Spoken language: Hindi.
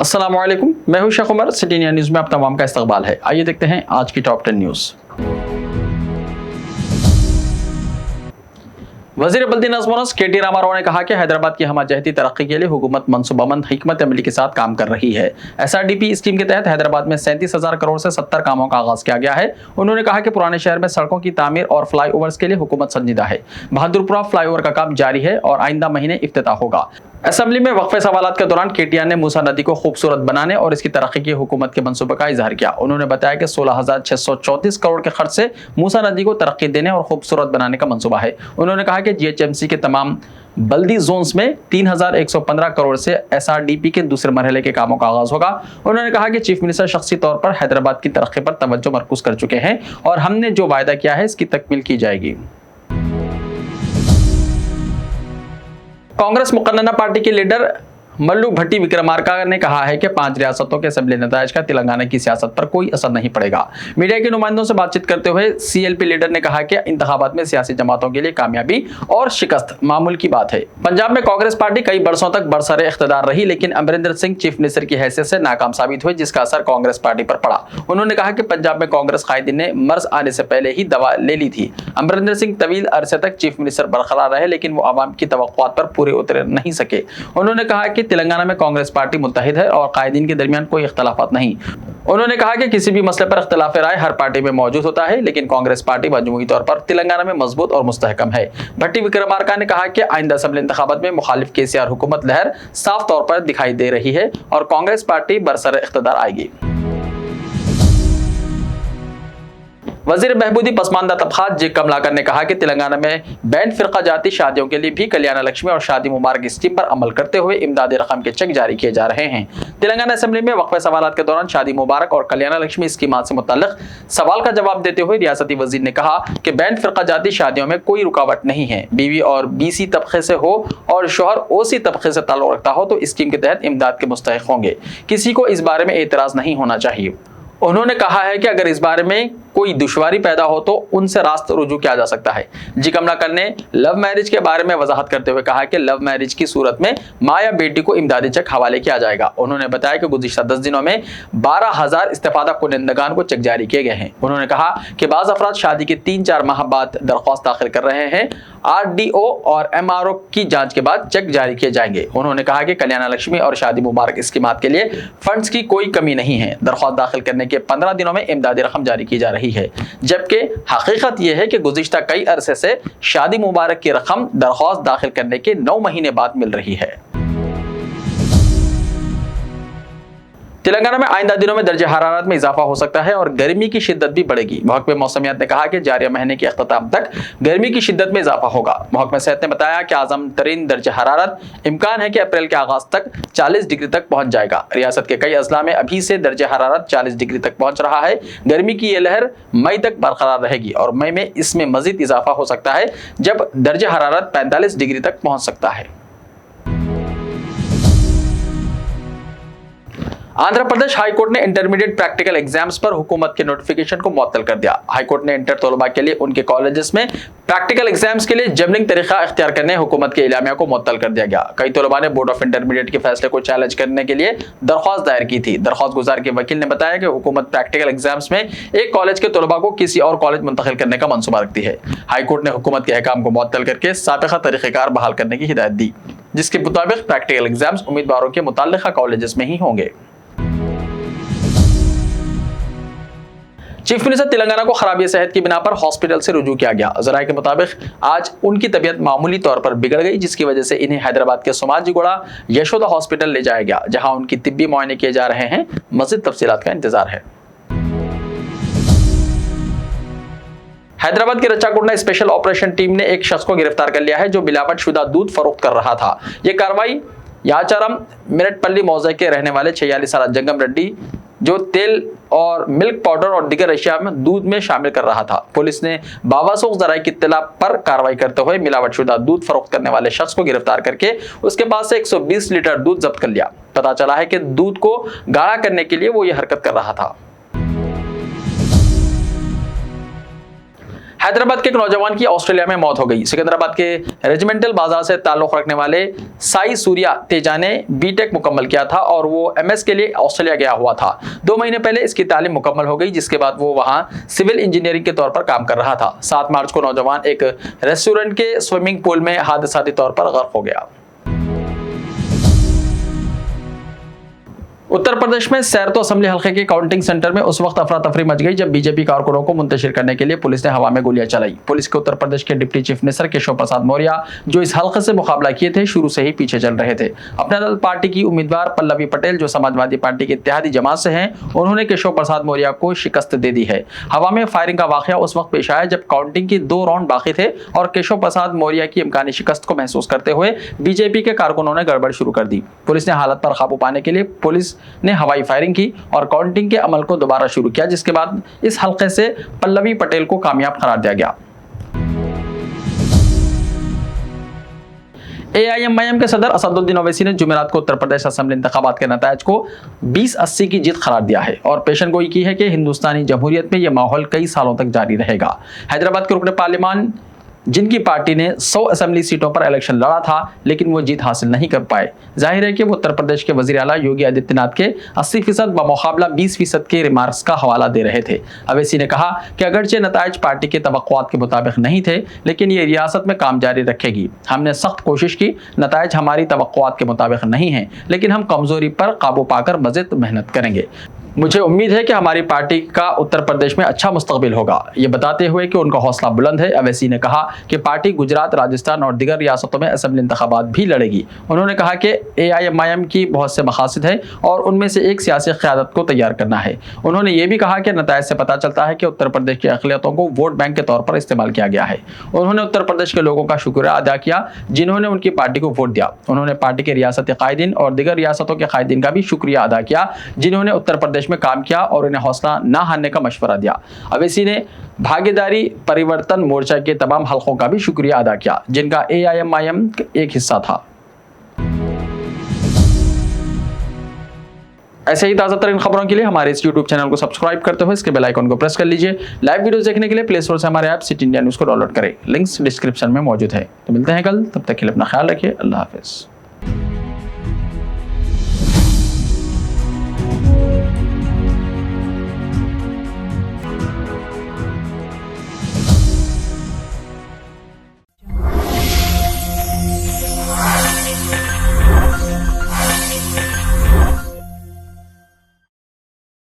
अस्सलामुअलैकुम, मैं हूं Sheikh Umar. City India News में आप तमाम का इस्तकबाल है। आइए देखते हैं आज की टॉप 10 न्यूज़। वज़ीर बल्दी नज़्म व नस्क KT रामाराव ने कहा कि हैदराबाद की हमजहती तरक्की के लिए हुकूमत मनसूबाबंद हिकमत अमली के साथ काम कर रही है। SRDP स्कीम के तहत हैदराबाद में 37,000 करोड़ से 70 कामों का आगाज किया गया है। उन्होंने कहा कि पुराने शहर में सड़कों की तामीर और फ्लाई ओवर्स के लिए हुकूमत संजीदा है। बहादुरपुरा फ्लाई ओवर का काम जारी है और आइंदा महीने इफ्तिताह होगा। असेंबली में वक्फे सवालात के दौरान KTR ने मूसा नदी को खूबसूरत बनाने और इसकी तरक्की की हुकूमत के मंसूबे का इजहार किया। उन्होंने बताया कि 16,634 करोड़ के खर्च से मूसा नदी को तरक्की देने और खूबसूरत बनाने का मंसूबा है। उन्होंने कहा कि GHMC के तमाम बल्दी जोन्स में 3,115 करोड़ से SRDP के दूसरे मरहले के कामों का आगाज होगा। उन्होंने कहा कि चीफ मिनिस्टर शख्सी तौर पर हैदराबाद की तरक्की पर तवज्जो मरकूज कर चुके हैं और हमने जो वायदा किया है इसकी तकमील की जाएगी। कांग्रेस मुकन्नना पार्टी के लीडर मल्लू भट्टी विक्रमार्का ने कहा है कि 5 रियासतों के असेंबली नतायज का तेलंगाना की सियासत पर कोई असर नहीं पड़ेगा। मीडिया के नुमाइंदों से बातचीत करते हुए CLP लीडर ने कहा कि इंतखाबात में सियासी जमातों के लिए कामयाबी और शिकस्त मामूल की बात है। पंजाब में कांग्रेस पार्टी कई बरसों तक बरसरे इख्तिदार रही, लेकिन अमरिंदर सिंह चीफ मिनिस्टर की हैसियत से नाकाम साबित हुए, जिसका असर कांग्रेस पार्टी पर पड़ा। उन्होंने कहा कि पंजाब में कांग्रेस कायदीन ने मर्ज आने से पहले ही दवा ले ली थी। अमरिंदर सिंह तवील अरसे तक चीफ मिनिस्टर बरकरार रहे, लेकिन वो आवाम की तवक्कुआत पर पूरे उतर नहीं सके। उन्होंने कहा कि तेलंगाना में कांग्रेस पार्टी मुत्तहिद है और कायदीन के दरमियान कोई इख्तलाफात नहीं। उन्होंने कहा कि किसी भी मसले पर इख्तिलाफ राय हर पार्टी में मौजूद होता है, लेकिन कांग्रेस पार्टी मजमूई तौर पर तेलंगाना में मजबूत और मुस्तहकम है। भट्टी विक्रमार्का ने कहा कि आइंदा असेंबली इंतखाबात में मुखालिफ KCR हुकूमत लहर साफ तौर पर दिखाई दे रही है और कांग्रेस पार्टी बरसर इख्तिदार आएगी। वज़ीर बहबूदी पसमानदा तबकात J कमलाकर ने कहा कि तेलंगाना में बैंड फिरका जाती शादियों के लिए भी कल्याण लक्ष्मी और शादी मुबारक स्कीम पर अमल करते हुए इमदादी रकम के चेक जारी किए जा रहे हैं। तेलंगाना असेंबली में वक्फे सवालात के दौरान शादी मुबारक और कल्याण लक्ष्मी स्कीमात से मुताल्लिक सवाल का जवाब देते हुए रियासती वजीर ने कहा कि बैंड फिरका जाती शादियों में कोई रुकावट नहीं है। बीवी और BC तबके से हो और शोहर OC तबके से ताल्लुक रखता हो तो स्कीम के तहत इमदाद के मुस्तहिक होंगे। किसी को इस बारे में एतराज नहीं होना चाहिए। उन्होंने कहा है कि अगर इस बारे में कोई दुश्वारी पैदा हो तो उनसे रास्त रुजू किया जा सकता है। J कमलाकर ने लव मैरिज के बारे में वजाहत करते हुए कहा कि लव मैरिज की सूरत में माँ या बेटी को इमदादी चेक हवाले किया जाएगा। उन्होंने बताया कि गुज़िश्ता 10 दिनों में 12,000 इस्तेफादा कुनिंदगान को चेक जारी किए गए हैं। उन्होंने कहा कि बाज़ अफराद शादी के 3-4 माह बाद दरख्वास्त दाखिल कर रहे हैं। RDO और MRO की जांच के बाद चेक जारी किए जाएंगे। उन्होंने कहा कि कल्याण लक्ष्मी और शादी मुबारक स्कीमात के लिए फंड्स की कोई कमी नहीं है। दरख्वास्त दाखिल करने के 15 दिनों में इमदादी रकम जारी की जा रही है, जबकि हकीकत यह है कि गुज़िश्ता कई अरसे से शादी मुबारक की रकम दरख्वास्त दाखिल करने के 9 महीने बाद मिल रही है। तेलंगाना में आइंदा दिनों में दर्जे हरारत में इजाफा हो सकता है और गर्मी की शिद्दत भी बढ़ेगी। महकमे मौसमियात ने कहा कि जारी महीने के अख्ताम तक गर्मी की शिद्दत में इजाफा होगा। महकमे सेहत ने बताया कि आज़म तरीन दर्जे हरारत इम्कान है कि अप्रैल के आगाज तक 40 डिग्री तक पहुंच जाएगा। रियासत के कई अजला में अभी से दर्जे हरारत 40 डिग्री तक पहुंच रहा है। गर्मी की यह लहर मई तक बरकरार रहेगी और मई में इसमें मजीद इजाफा हो सकता है, जब दर्जे हरारत 45 डिग्री तक पहुंच सकता है। आंध्र प्रदेश हाईकोर्ट ने इंटरमीडिएट प्रैक्टिकल एग्जाम्स पर हुकूमत के नोटिफिकेशन को मुअत्तल कर दिया। हाईकोर्ट ने इंटर तलबा के लिए उनके कॉलेजेस में प्रैक्टिकल एग्जाम्स के लिए जबरिंग तरीका इख्तियार करने हुकूमत के इलामिया को मुअत्तल कर दिया गया। कई तलबा ने बोर्ड ऑफ इंटरमीडिएट के फैसले को चैलेंज करने के लिए दरख्वास्त दायर की थी। दरख्वास्त गुजार के वकील ने बताया कि हुकूमत प्रैक्टिकल एग्जाम्स में एक कॉलेज के तलबा को किसी और कॉलेज मुंतकिल करने का मंसूबा रखती है। हाईकोर्ट ने हुकूमत के अहकाम को मुअत्तल करके साबिक़ा तरीक़ेकार बहाल करने की हिदायत दी, जिसके मुताबिक प्रैक्टिकल एग्जाम्स उम्मीदवारों के मुतल्लिक़ा कॉलेजेस में ही होंगे। चीफ मिनिस्टर तेलंगाना को खराबी सेहत की बिना पर हॉस्पिटल से रुजू किया गया। ज़राए के मुताबिक आज उनकी तबीयत मामूली तौर पर बिगड़ गई, जिसकी वजह से इन्हें हैदराबाद के सोमाजीगुड़ा यशोदा हॉस्पिटल ले जाया गया, जहां उनकी तिब्बी मुआयने किए जा रहे हैं। मज़ीद तफसीलात का इंतजार है। हैदराबाद के रच्चाकुंडा स्पेशल ऑपरेशन टीम ने एक शख्स को गिरफ्तार कर लिया है जो मिलावट शुदा दूध फरोख्त कर रहा था। यह कार्रवाई याचारम मिरटपल्ली मौजे के रहने वाले 46 साल जंगम रेड्डी, जो तेल और मिल्क पाउडर और दीगर अशिया में दूध में शामिल कर रहा था। पुलिस ने बावासूख ज़राए की इत्तला पर कार्रवाई करते हुए मिलावट शुदा दूध फरोख्त करने वाले शख्स को गिरफ्तार करके उसके पास से 120 लीटर दूध जब्त कर लिया। पता चला है कि दूध को गाढ़ा करने के लिए वो ये हरकत कर रहा था। हैदराबाद के एक नौजवान की ऑस्ट्रेलिया में मौत हो गई। सिकंदराबाद के रेजिमेंटल बाजार से ताल्लुक रखने वाले साई सूर्या तेजा ने बीटेक मुकम्मल किया था और वो एमएस के लिए ऑस्ट्रेलिया गया हुआ था। 2 महीने पहले इसकी तालीम मुकम्मल हो गई, जिसके बाद वो वहां सिविल इंजीनियरिंग के तौर पर काम कर रहा था। 7 मार्च को नौजवान एक रेस्टोरेंट के स्विमिंग पूल में हादसाती तौर पर गर्क हो गया। उत्तर प्रदेश में सैरतो असेंबली हल्के के काउंटिंग सेंटर में उस वक्त अफरा तफरी मच गई जब बीजेपी कारकुनों को मुंतशिर करने के लिए पुलिस ने हवा में गोलियां चलाई। पुलिस के उत्तर प्रदेश के deputy chief minister Keshav Prasad Maurya, जो इस हल्के से मुकाबला किए थे, शुरू से ही पीछे चल रहे थे। अपना दल पार्टी की उम्मीदवार पल्लवी पटेल, जो समाजवादी पार्टी के इत्तेहादी जमात से हैं, उन्होंने केशव प्रसाद मौर्य को शिकस्त दे दी है। हवा में फायरिंग का वाकया उस वक्त पेश आया जब काउंटिंग की 2 राउंड बाकी थे और केशव प्रसाद मौर्य की इम्कानी शिकस्त को महसूस करते हुए बीजेपी के कारकुनों ने गड़बड़ शुरू कर दी। पुलिस ने हालत पर काबू पाने के लिए पुलिस ने हवाई फायरिंग की और काउंटिंग के अमल को दोबारा शुरू किया, जिसके बाद इस हल्के से पल्लवी पटेल को कामयाब करार दिया गया। AIMIM के सदर असदुद्दीन ओवैसी ने जुमेरात को उत्तर प्रदेश असेंबली इंतखाबात के नतायज को 20-80 की जीत करार दिया है और पेशन गोई की है कि हिंदुस्तानी जमहूरियत में यह माहौल कई सालों तक जारी रहेगा। हैदराबाद के रुकने पार्लियामान, जिनकी पार्टी ने 100 असेंबली सीटों पर इलेक्शन लड़ा था, लेकिन वो जीत हासिल नहीं कर पाए। जाहिर है कि वो उत्तर प्रदेश के वजीर आला योगी आदित्यनाथ के 80% बमुकाबला 20% के रिमार्क्स का हवाला दे रहे थे। अवैसी ने कहा कि अगरचे नतायज पार्टी के तवक्कुआत के मुताबिक नहीं थे, लेकिन ये रियासत में काम जारी रखेगी। हमने सख्त कोशिश की, नतायज हमारी तवक्कुआत के मुताबिक नहीं है, लेकिन हम कमजोरी पर काबू पाकर मज़ीद मेहनत करेंगे। मुझे उम्मीद है कि हमारी पार्टी का उत्तर प्रदेश में अच्छा मुस्तकबिल होगा। ये बताते हुए कि उनका हौसला बुलंद है, अवैसी ने कहा कि पार्टी गुजरात, राजस्थान और दीगर रियासतों में असेंबली इंतखाबात भी लड़ेगी। उन्होंने कहा कि AIMIM की बहुत से मकासद है और उनमें से एक सियासी क़यादत को तैयार करना है। उन्होंने ये भी कहा कि नतायज से पता चलता है कि उत्तर प्रदेश की अक़लियतों को वोट बैंक के तौर पर इस्तेमाल किया गया है। उन्होंने उत्तर प्रदेश के लोगों का शुक्रिया अदा किया जिन्होंने उनकी पार्टी को वोट दिया। उन्होंने पार्टी के रियासती कायदीन और दीगर रियासतों के कायदीन का भी शुक्रिया अदा किया जिन्होंने उत्तर प्रदेश में काम किया और उन्हें हौसला न हारने का मशवरा दिया। अवैसी ने भागीदारी परिवर्तन मोर्चा के तमाम हलकों का भी शुक्रिया अदा किया जिनका AIMIM एक हिस्सा था। ऐसे ही ताज़ा तरीन खबरों के लिए हमारे इस YouTube चैनल को सब्सक्राइब करते हुए इसके बेल आइकन को प्रेस कर लीजिए। लाइव वीडियोस देखने के लिए प्ले स्टोर से हमारे ऐप सिटी इंडिया न्यूज़ को डाउनलोड करें। लिंक्स डिस्क्रिप्शन में मौजूद है। तो मिलते हैं कल, तब तक के लिए अपना ख्याल रखिए। अल्लाह हाफिज़।